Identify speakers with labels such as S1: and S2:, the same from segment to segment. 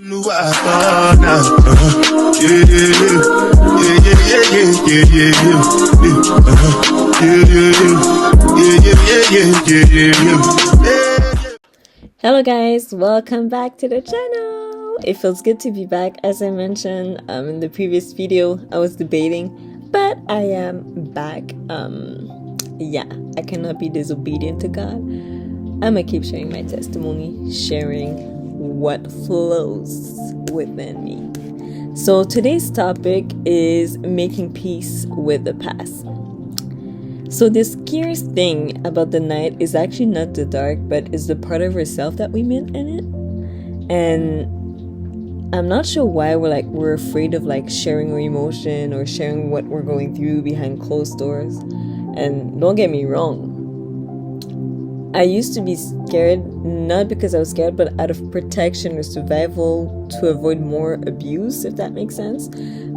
S1: Hello guys, welcome back to the channel. It feels good to be back. As I mentioned in the previous video, I was debating, but I am back. Yeah, I cannot be disobedient to God. I'm gonna keep sharing my testimony, sharing what flows within me. So today's topic is making peace with the past. So the scariest thing about the night is actually not the dark, but is the part of herself that we met in it. And I'm not sure why we're afraid of sharing our emotion or sharing what we're going through behind closed doors. And don't get me wrong, I used to be scared, not because I was scared, but out of protection or survival to avoid more abuse, if that makes sense.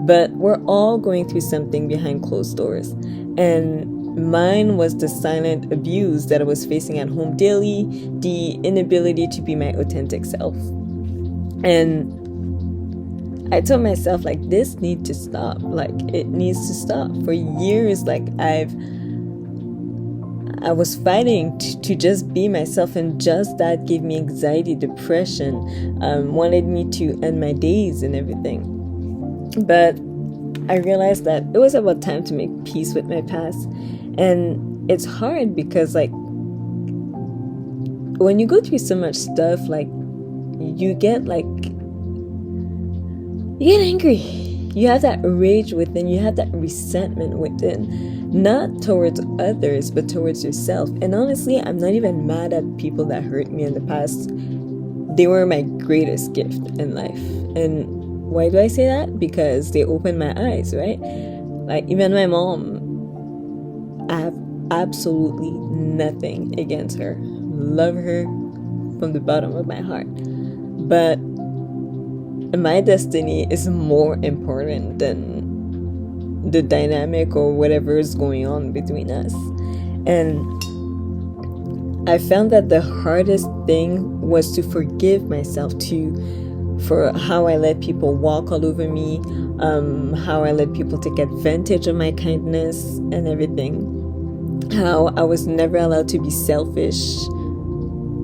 S1: But we're all going through something behind closed doors. And mine was the silent abuse that I was facing at home daily, the inability to be my authentic self. And I told myself, this needs to stop. It needs to stop. For years, I was fighting to just be myself, and just that gave me anxiety, depression, wanted me to end my days and everything. But I realized that it was about time to make peace with my past. And it's hard because when you go through so much stuff, you get angry. You have that rage within, you have that resentment within, not towards others, but towards yourself. And honestly, I'm not even mad at people that hurt me in the past. They were my greatest gift in life. And why do I say that? Because they opened my eyes, right? Even my mom, I have absolutely nothing against her. Love her from the bottom of my heart. But my destiny is more important than the dynamic or whatever is going on between us. And I found that the hardest thing was to forgive myself for how I let people walk all over me, how I let people take advantage of my kindness and everything, how I was never allowed to be selfish.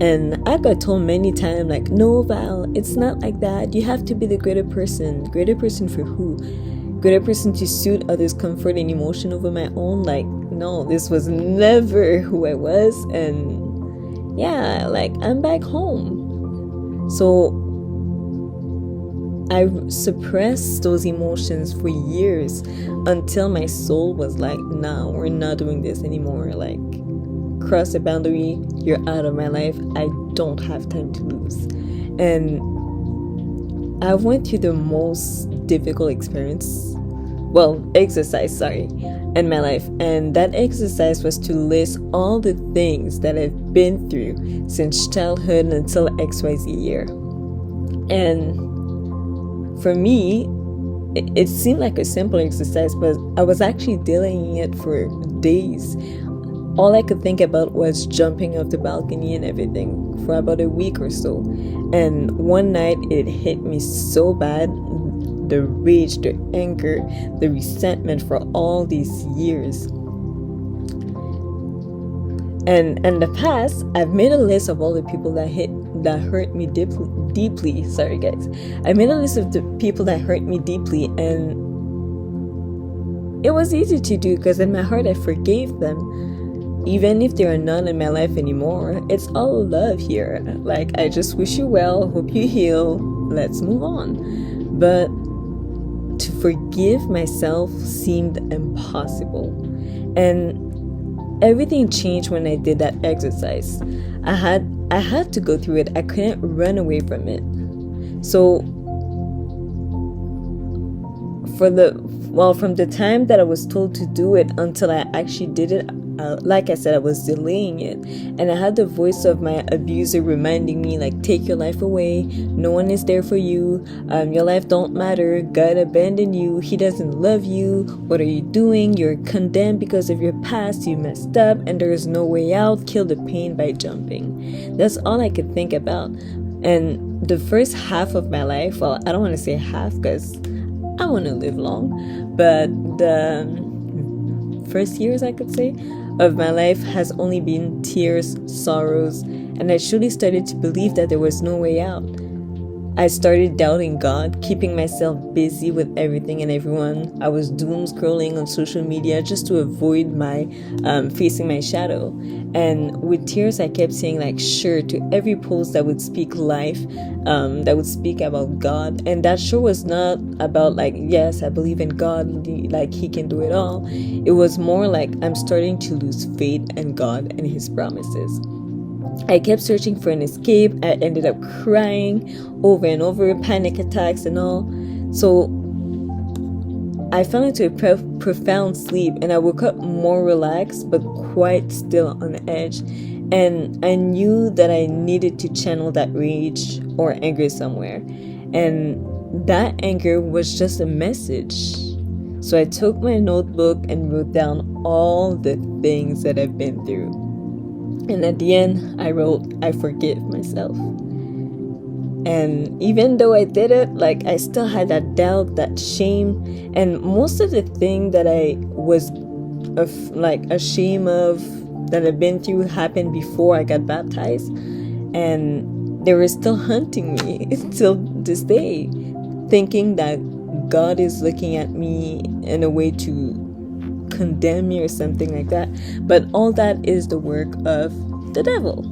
S1: And I got told many times, no, Val, it's not like that. You have to be the greater person. Greater person for who? Greater person to suit others' comfort and emotion over my own? No, this was never who I was. And yeah, I'm back home. So I suppressed those emotions for years until my soul was nah, we're not doing this anymore. Cross the boundary, you're out of my life. I don't have time to lose. And I went through the most difficult exercise, in my life. And that exercise was to list all the things that I've been through since childhood until XYZ year. And for me, it seemed like a simple exercise, but I was actually delaying it for days. All I could think about was jumping off the balcony and everything for about a week or so. And one night it hit me so bad, the rage, the anger, the resentment for all these years. And in the past, I've made a list of all the people that hurt me deeply. Sorry guys. I made a list of the people that hurt me deeply, and it was easy to do because in my heart I forgave them. Even if there are none in my life anymore, it's all love here. I just wish you well, hope you heal, let's move on. But to forgive myself seemed impossible. And everything changed when I did that exercise. I had to go through it. I couldn't run away from it. So from the time that I was told to do it until I actually did it, like I said, I was delaying it. And I had the voice of my abuser reminding me, take your life away. No one is there for you. Your life don't matter. God abandoned you. He doesn't love you. What are you doing? You're condemned because of your past. You messed up and there is no way out. Kill the pain by jumping. That's all I could think about. And the first half of my life, well, I don't want to say half because I want to live long, but the first years, I could say, of my life has only been tears, sorrows, and I truly started to believe that there was no way out. I started doubting God, keeping myself busy with everything and everyone. I was doom scrolling on social media just to avoid my facing my shadow. And with tears, I kept saying like sure to every post that would speak life, that would speak about God. And that sure was not about like, yes, I believe in God, like He can do it all. It was more like I'm starting to lose faith in God and His promises. I kept searching for an escape. I ended up crying over and over, panic attacks and all. So I fell into a profound sleep, and I woke up more relaxed but quite still on edge. And I knew that I needed to channel that rage or anger somewhere. And that anger was just a message. So I took my notebook and wrote down all the things that I've been through. And at the end, I wrote, I forgive myself. And even though I did it, like I still had that doubt, that shame. And most of the thing that I was ashamed of that I've been through happened before I got baptized. And they were still hunting me till this day, thinking that God is looking at me in a way to condemn me or something like that. But all that is the work of the devil.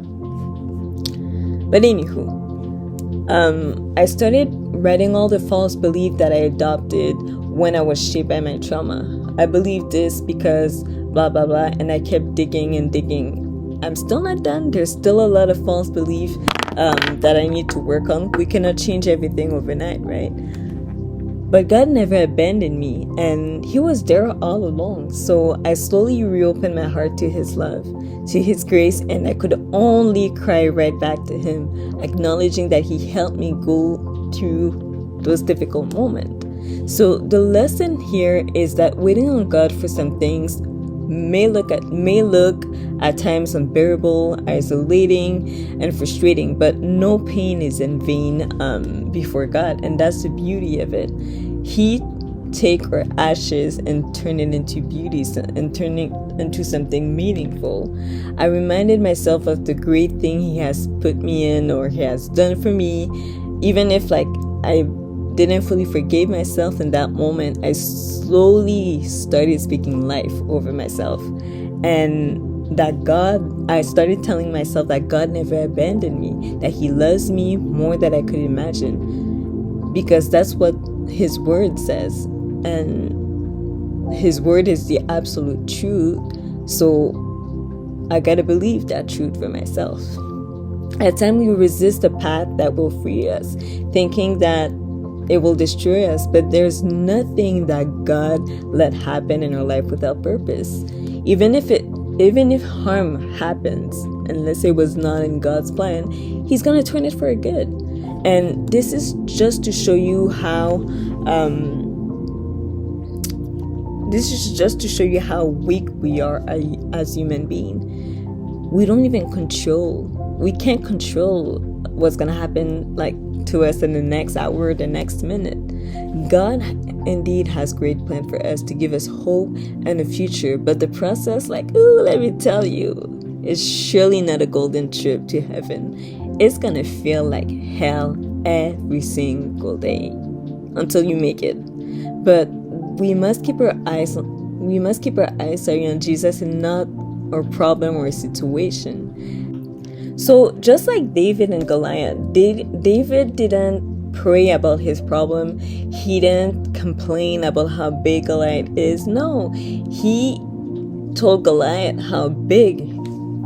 S1: But anywho, I started writing all the false beliefs that I adopted when I was shaped by my trauma. I believed this because blah blah blah, and I kept digging and digging. I'm still not done. There's still a lot of false belief that I need to work on. We cannot change everything overnight, right? But God never abandoned me, and He was there all along. So I slowly reopened my heart to His love, to His grace, and I could only cry right back to Him, acknowledging that He helped me go through those difficult moments. So the lesson here is that waiting on God for some things may look at times unbearable, isolating, and frustrating, but no pain is in vain before God, and that's the beauty of it. He take our ashes and turn it into beauty and turn it into something meaningful. I reminded myself of the great thing He has put me in or He has done for me, even if like I didn't fully forgive myself in that moment. I slowly started speaking life over myself, and that I started telling myself that God never abandoned me, that He loves me more than I could imagine, because that's what His word says, and His word is the absolute truth. So I gotta believe that truth for myself. At times we resist the path that will free us, thinking that it will destroy us, but there's nothing that God let happen in our life without purpose. Even if harm happens, and let's say it was not in God's plan, He's gonna turn it for a good. And this is just to show you how weak we are as human beings. We can't control what's gonna happen like to us in the next hour, the next minute. God indeed has great plan for us to give us hope and a future, but the process, let me tell you, is surely not a golden trip to heaven. It's gonna feel like hell every single day until you make it. But we must keep our eyes on Jesus and not our problem or situation. So just like David and Goliath, David didn't pray about his problem. He didn't complain about how big Goliath is. No, he told Goliath how big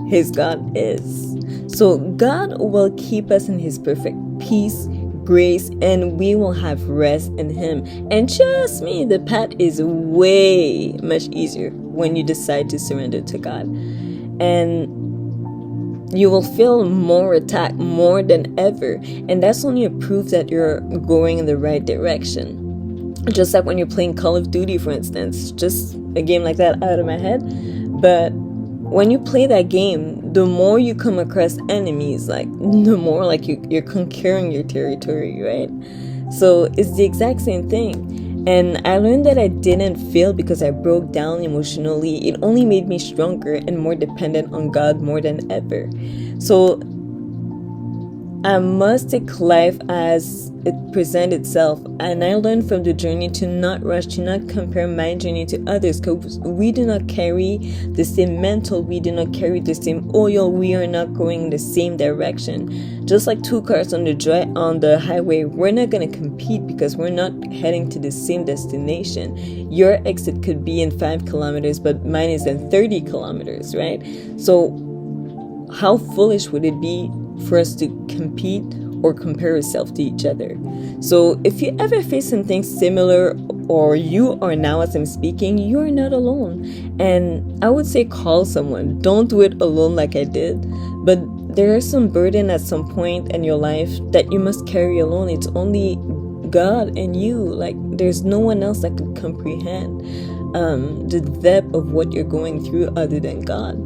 S1: his God is. So God will keep us in His perfect peace, grace, and we will have rest in Him. And trust me, the path is way much easier when you decide to surrender to God. And you will feel more attacked more than ever, and that's only a proof that you're going in the right direction. Just like when you're playing Call of Duty, for instance, just a game like that out of my head, but when you play that game, the more you come across enemies, like the more like you're conquering your territory, right? So it's the exact same thing. And I learned that I didn't fail because I broke down emotionally. It only made me stronger and more dependent on God more than ever. So I must take life as it presents itself, and I learned from the journey to not rush, to not compare my journey to others, because we do not carry the same mental, we do not carry the same oil, we are not going in the same direction. Just like two cars on the highway, we're not going to compete because we're not heading to the same destination. Your exit could be in 5 kilometers, but mine is in 30 kilometers, right? So how foolish would it be for us to compete or compare ourselves to each other? So if you ever face something similar, or you are now as I'm speaking, you are not alone. And I would say call someone. Don't do it alone like I did. But there is some burden at some point in your life that you must carry alone. It's only God and you. Like, there's no one else that could comprehend the depth of what you're going through other than God.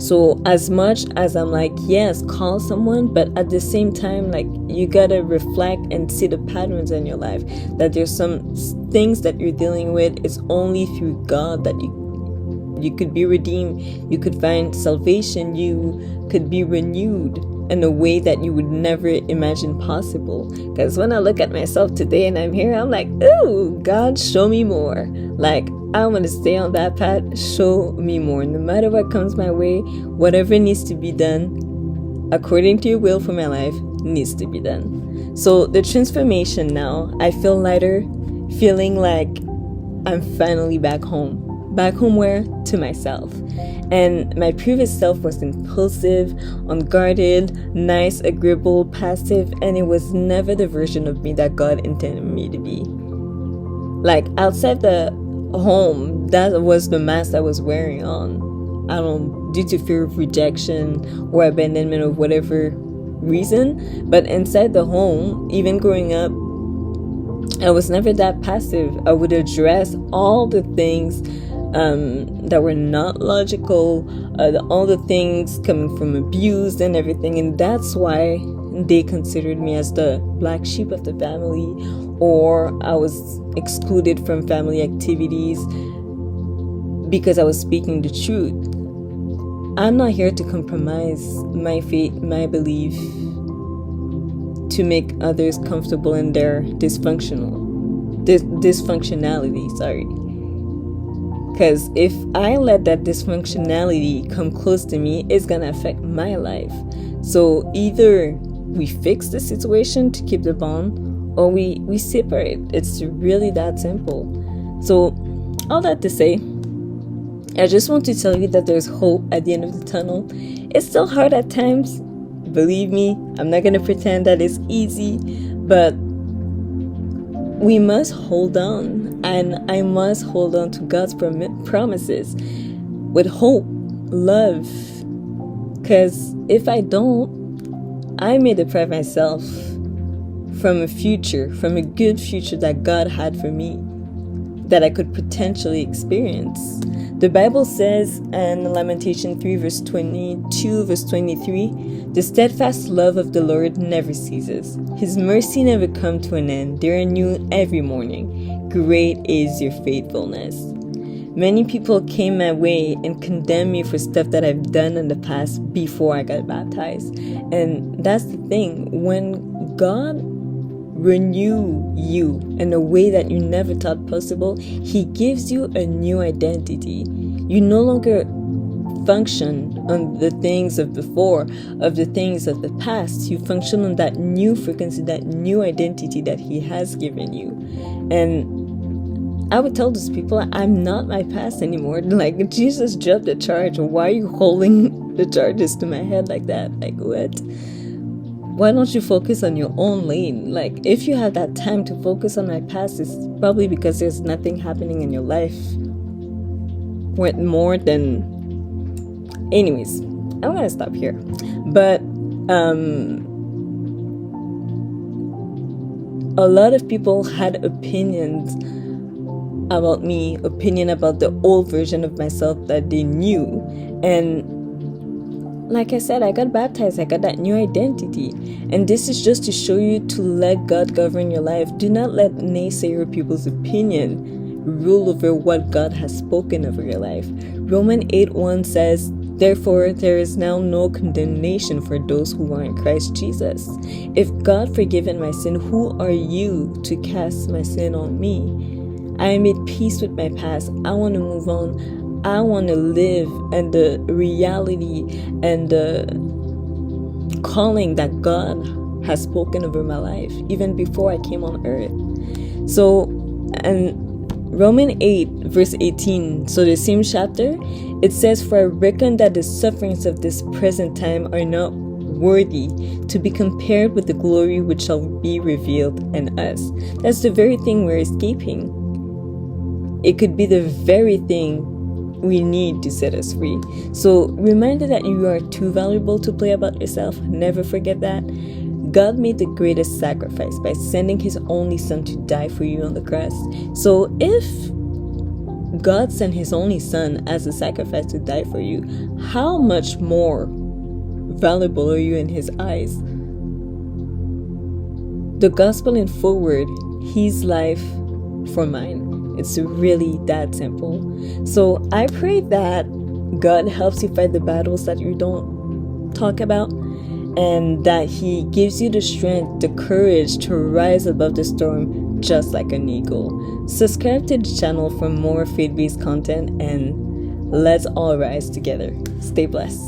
S1: So as much as I'm like, yes, call someone, but at the same time, like, you gotta reflect and see the patterns in your life, that there's some things that you're dealing with. It's only through God that you could be redeemed, you could find salvation, you could be renewed in a way that you would never imagine possible. Because when I look at myself today and I'm here, I'm like, ooh, God, show me more. Like, I want to stay on that path. Show me more. No matter what comes my way, whatever needs to be done according to your will for my life needs to be done. So the transformation now, I feel lighter, feeling like I'm finally back home. Back home where? To myself. And my previous self was impulsive, unguarded, nice, agreeable, passive, and it was never the version of me that God intended me to be. Like, outside the home, that was the mask I was wearing on. I don't, due to fear of rejection or abandonment of whatever reason. But inside the home, even growing up, I was never that passive. I would address all the things that were not logical, all the things coming from abuse and everything. And that's why they considered me as the black sheep of the family, or I was excluded from family activities because I was speaking the truth. I'm not here to compromise my faith, my belief, to make others comfortable in their dysfunctionality, sorry. Because if I let that dysfunctionality come close to me, it's going to affect my life. So either we fix the situation to keep the bond, or we separate. It's really that simple. So all that to say, I just want to tell you that there's hope at the end of the tunnel. It's still hard at times. Believe me, I'm not going to pretend that it's easy, but we must hold on, and I must hold on to God's promises with hope, love, because if I don't, I may deprive myself from a future, from a good future that God had for me, that I could potentially experience. The Bible says in Lamentation 3 verse 22 verse 23, the steadfast love of the Lord never ceases. His mercy never come to an end. They are new every morning. Great is your faithfulness. Many people came my way and condemned me for stuff that I've done in the past before I got baptized. And that's the thing. When God renew you in a way that you never thought possible, He gives you a new identity. You no longer function on the things of before, of the things of the past. You function on that new frequency, that new identity that He has given you. And I would tell those people, I'm not my past anymore. Like, Jesus dropped the charge. Why are you holding the charges to my head like that? Like, what? Why don't you focus on your own lane? Like, if you have that time to focus on my past, it's probably because there's nothing happening in your life with more than... Anyways, I'm gonna stop here. But a lot of people had opinions about me, opinion about the old version of myself that they knew. And like I said, I got baptized, I got that new identity. And this is just to show you to let God govern your life. Do not let naysayer people's opinion rule over what God has spoken over your life. Romans 8:1 says, therefore, there is now no condemnation for those who are in Christ Jesus. If God forgiven my sin, who are you to cast my sin on me? I am at peace with my past. I want to move on. I want to live in the reality and the calling that God has spoken over my life, even before I came on earth. So, and Romans 8 verse 18, so the same chapter, it says, for I reckon that the sufferings of this present time are not worthy to be compared with the glory which shall be revealed in us. That's the very thing we're escaping. It could be the very thing we need to set us free. So reminder that you are too valuable to play about yourself. Never forget that. God made the greatest sacrifice by sending his only son to die for you on the cross. So if God sent his only son as a sacrifice to die for you, how much more valuable are you in his eyes? The gospel in forward, his life for mine. It's really that simple. So I pray that God helps you fight the battles that you don't talk about, and that he gives you the strength, the courage to rise above the storm just like an eagle. Subscribe to the channel for more faith-based content, and let's all rise together. Stay blessed.